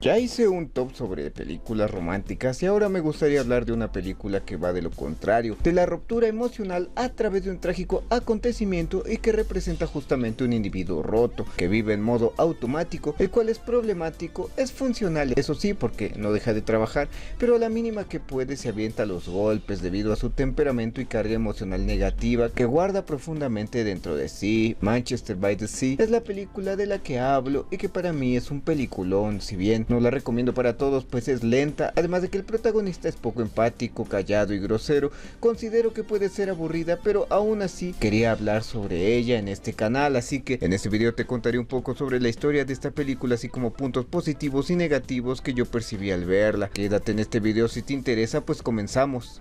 Ya hice un top sobre películas románticas y ahora me gustaría hablar de una película que va de lo contrario, de la ruptura emocional a través de un trágico acontecimiento y que representa justamente un individuo roto, que vive en modo automático, el cual es problemático, es funcional, eso sí, porque no deja de trabajar, pero a la mínima que puede se avienta a los golpes debido a su temperamento y carga emocional negativa que guarda profundamente dentro de sí. Manchester by the Sea es la película de la que hablo y que para mí es un peliculón, si bien no la recomiendo para todos pues es lenta, además de que el protagonista es poco empático, callado y grosero. Considero que puede ser aburrida, pero aún así quería hablar sobre ella en este canal, así que en este video te contaré un poco sobre la historia de esta película, así como puntos positivos y negativos que yo percibí al verla. Quédate en este video si te interesa, pues comenzamos.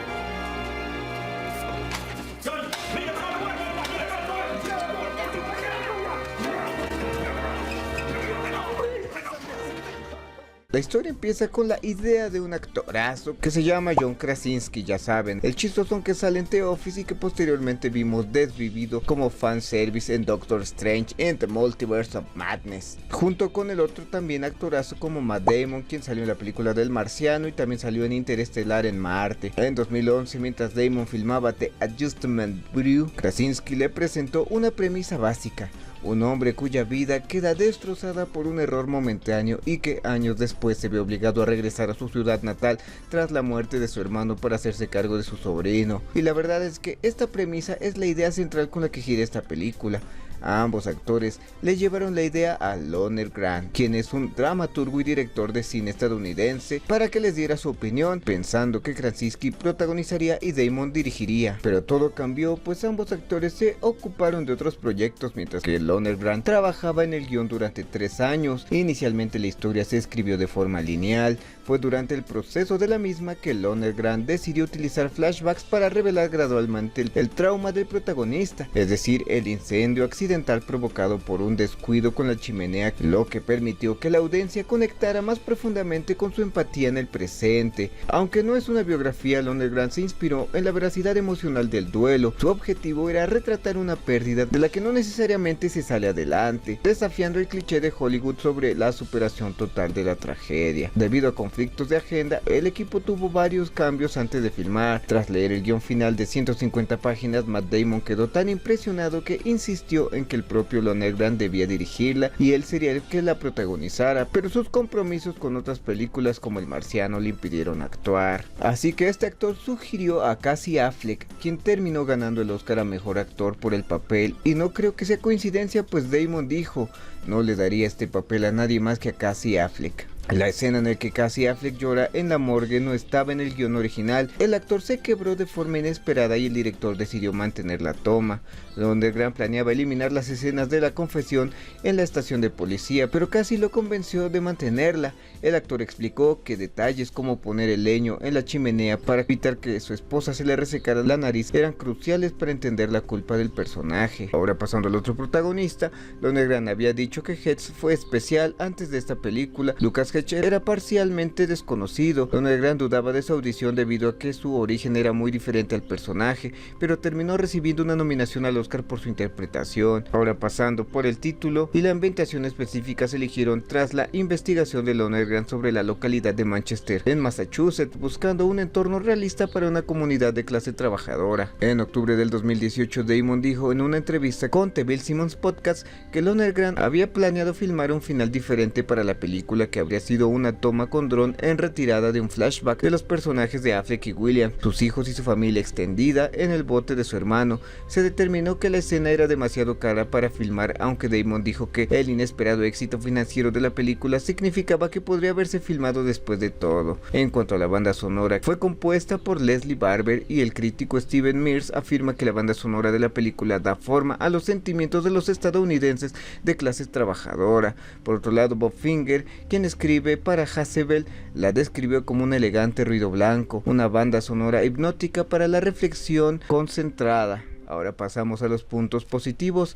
La historia empieza con la idea de un actorazo que se llama John Krasinski, ya saben, el chistosón que sale en The Office y que posteriormente vimos desvivido como fanservice en Doctor Strange in the Multiverse of Madness, junto con el otro también actorazo como Matt Damon, quien salió en la película del Marciano y también salió en Interestelar en Marte. En 2011, mientras Damon filmaba The Adjustment Bureau, Krasinski le presentó una premisa básica: un hombre cuya vida queda destrozada por un error momentáneo y que años después se ve obligado a regresar a su ciudad natal tras la muerte de su hermano para hacerse cargo de su sobrino. Y la verdad es que esta premisa es la idea central con la que gira esta película. A ambos actores le llevaron la idea a Loner Grant, quien es un dramaturgo y director de cine estadounidense, para que les diera su opinión, pensando que Krasinski protagonizaría y Damon dirigiría. Pero todo cambió, pues ambos actores se ocuparon de otros proyectos, mientras que Loner Grant trabajaba en el guión durante 3 años. Inicialmente la historia se escribió de forma lineal. Fue durante el proceso de la misma que Loner Grant decidió utilizar flashbacks para revelar gradualmente el trauma del protagonista, es decir, el incendio accidental provocado por un descuido con la chimenea, lo que permitió que la audiencia conectara más profundamente con su empatía en el presente. Aunque no es una biografía, Loner Grant se inspiró en la veracidad emocional del duelo. Su objetivo era retratar una pérdida de la que no necesariamente se sale adelante, desafiando el cliché de Hollywood sobre la superación total de la tragedia. Debido a conflictos de agenda, el equipo tuvo varios cambios antes de filmar. Tras leer el guión final de 150 páginas, Matt Damon quedó tan impresionado que insistió en que el propio Loner Grant debía dirigirla y él sería el que la protagonizara, pero sus compromisos con otras películas como El Marciano le impidieron actuar. Así que este actor sugirió a Casey Affleck, quien terminó ganando el Oscar a Mejor Actor por el papel, y no creo que sea coincidencia, pues Damon dijo: no le daría este papel a nadie más que a Casey Affleck. La escena en la que Casey Affleck llora en la morgue no estaba en el guión original. El actor se quebró de forma inesperada y el director decidió mantener la toma. Loner Grant planeaba eliminar las escenas de la confesión en la estación de policía, pero Casey lo convenció de mantenerla. El actor explicó que detalles como poner el leño en la chimenea para evitar que su esposa se le resecara la nariz eran cruciales para entender la culpa del personaje. Ahora pasando al otro protagonista, Loner Grant había dicho que Hedges fue especial antes de esta película. Lucas Hedges era parcialmente desconocido. Loner Grant dudaba de su audición debido a que su origen era muy diferente al personaje, pero terminó recibiendo una nominación al Oscar por su interpretación. Ahora pasando por el título y la ambientación específica se eligieron tras la investigación de Loner Grant sobre la localidad de Manchester, en Massachusetts, buscando un entorno realista para una comunidad de clase trabajadora. En octubre del 2018, Damon dijo en una entrevista con The Bill Simmons Podcast que Loner Grant había planeado filmar un final diferente para la película, que habría sido una toma con dron en retirada de un flashback de los personajes de Affleck y William, sus hijos y su familia extendida en el bote de su hermano. Se determinó que la escena era demasiado cara para filmar, aunque Damon dijo que el inesperado éxito financiero de la película significaba que podría haberse filmado después de todo. En cuanto a la banda sonora, fue compuesta por Leslie Barber y el crítico Steven Mears afirma que la banda sonora de la película da forma a los sentimientos de los estadounidenses de clase trabajadora. Por otro lado, Bob Finger, quien escribe para Hasselblad, la describió como un elegante ruido blanco, una banda sonora hipnótica para la reflexión concentrada. Ahora pasamos a los puntos positivos.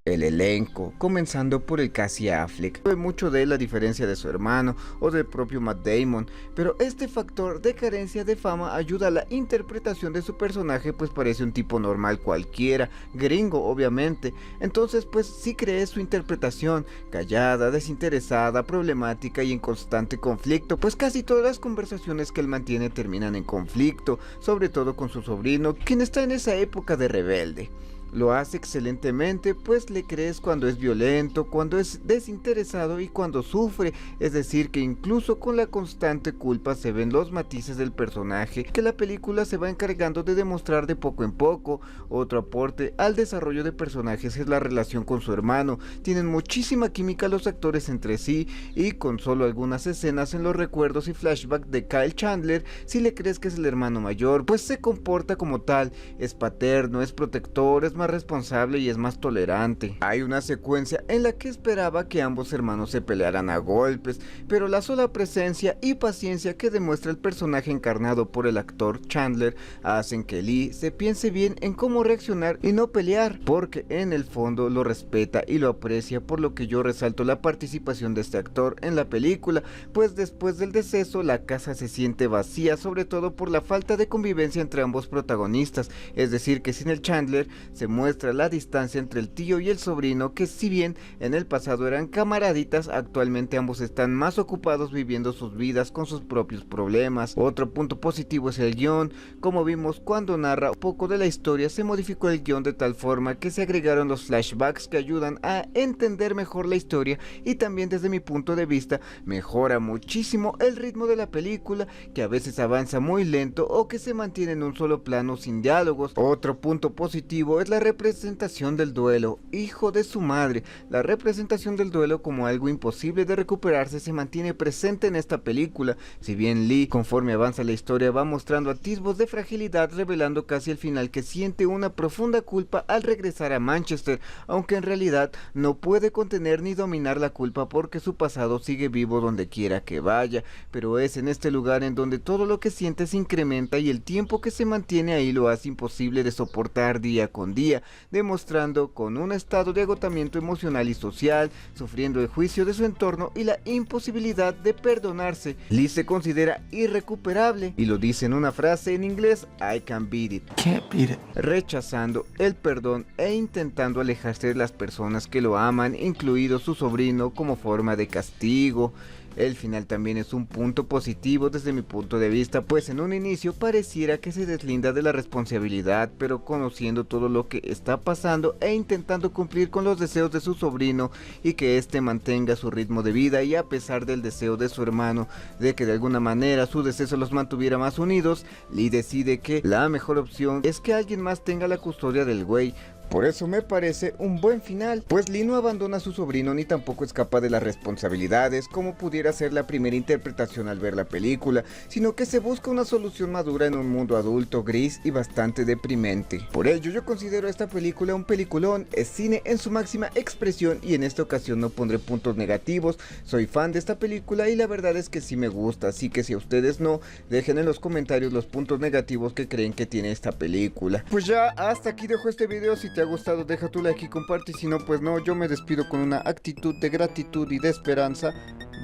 El elenco, comenzando por el Casey Affleck, fue mucho de él a diferencia de su hermano o del propio Matt Damon, pero este factor de carencia de fama ayuda a la interpretación de su personaje, pues parece un tipo normal cualquiera, gringo obviamente. Entonces pues sí crees su interpretación, callada, desinteresada, problemática y en constante conflicto, pues casi todas las conversaciones que él mantiene terminan en conflicto, sobre todo con su sobrino, quien está en esa época de rebelde. Lo hace excelentemente, pues le crees cuando es violento, cuando es desinteresado y cuando sufre, es decir que incluso con la constante culpa se ven los matices del personaje que la película se va encargando de demostrar de poco en poco. Otro aporte al desarrollo de personajes es la relación con su hermano, tienen muchísima química los actores entre sí y con solo algunas escenas en los recuerdos y flashbacks de Kyle Chandler, si le crees que es el hermano mayor, pues se comporta como tal, es paterno, es protector, es más responsable y es más tolerante. Hay una secuencia en la que esperaba que ambos hermanos se pelearan a golpes, pero la sola presencia y paciencia que demuestra el personaje encarnado por el actor Chandler hacen que Lee se piense bien en cómo reaccionar y no pelear, porque en el fondo lo respeta y lo aprecia, por lo que yo resalto la participación de este actor en la película, pues después del deceso la casa se siente vacía, sobre todo por la falta de convivencia entre ambos protagonistas, es decir que sin el Chandler se muestra la distancia entre el tío y el sobrino, que si bien en el pasado eran camaraditas, actualmente ambos están más ocupados viviendo sus vidas con sus propios problemas. Otro punto positivo es el guión. Como vimos cuando narra un poco de la historia, se modificó el guión de tal forma que se agregaron los flashbacks que ayudan a entender mejor la historia, y también desde mi punto de vista mejora muchísimo el ritmo de la película, que a veces avanza muy lento o que se mantiene en un solo plano sin diálogos. Otro punto positivo es la representación del duelo. Hijo de su madre, la representación del duelo como algo imposible de recuperarse se mantiene presente en esta película. Si bien Lee, conforme avanza la historia, va mostrando atisbos de fragilidad, revelando casi al final que siente una profunda culpa al regresar a Manchester, aunque en realidad no puede contener ni dominar la culpa porque su pasado sigue vivo donde quiera que vaya, pero es en este lugar en donde todo lo que siente se incrementa y el tiempo que se mantiene ahí lo hace imposible de soportar día con día, demostrando con un estado de agotamiento emocional y social, sufriendo el juicio de su entorno y la imposibilidad de perdonarse. Lee se considera irrecuperable y lo dice en una frase en inglés: I can't beat it. Can't beat it. Rechazando el perdón e intentando alejarse de las personas que lo aman, incluido su sobrino, como forma de castigo. El final también es un punto positivo desde mi punto de vista, pues en un inicio pareciera que se deslinda de la responsabilidad, pero conociendo todo lo que está pasando e intentando cumplir con los deseos de su sobrino y que éste mantenga su ritmo de vida, y a pesar del deseo de su hermano de que de alguna manera su deceso los mantuviera más unidos, Lee decide que la mejor opción es que alguien más tenga la custodia del güey. Por eso me parece un buen final, pues Lee no abandona a su sobrino ni tampoco escapa de las responsabilidades como pudiera ser la primera interpretación al ver la película, sino que se busca una solución madura en un mundo adulto gris y bastante deprimente. Por ello yo considero esta película un peliculón, es cine en su máxima expresión y en esta ocasión no pondré puntos negativos. Soy fan de esta película y la verdad es que sí me gusta, así que si a ustedes no, dejen en los comentarios los puntos negativos que creen que tiene esta película. Pues ya hasta aquí dejo este video. Si te ha gustado deja tu like y comparte, y si no pues no, yo me despido con una actitud de gratitud y de esperanza.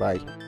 Bye.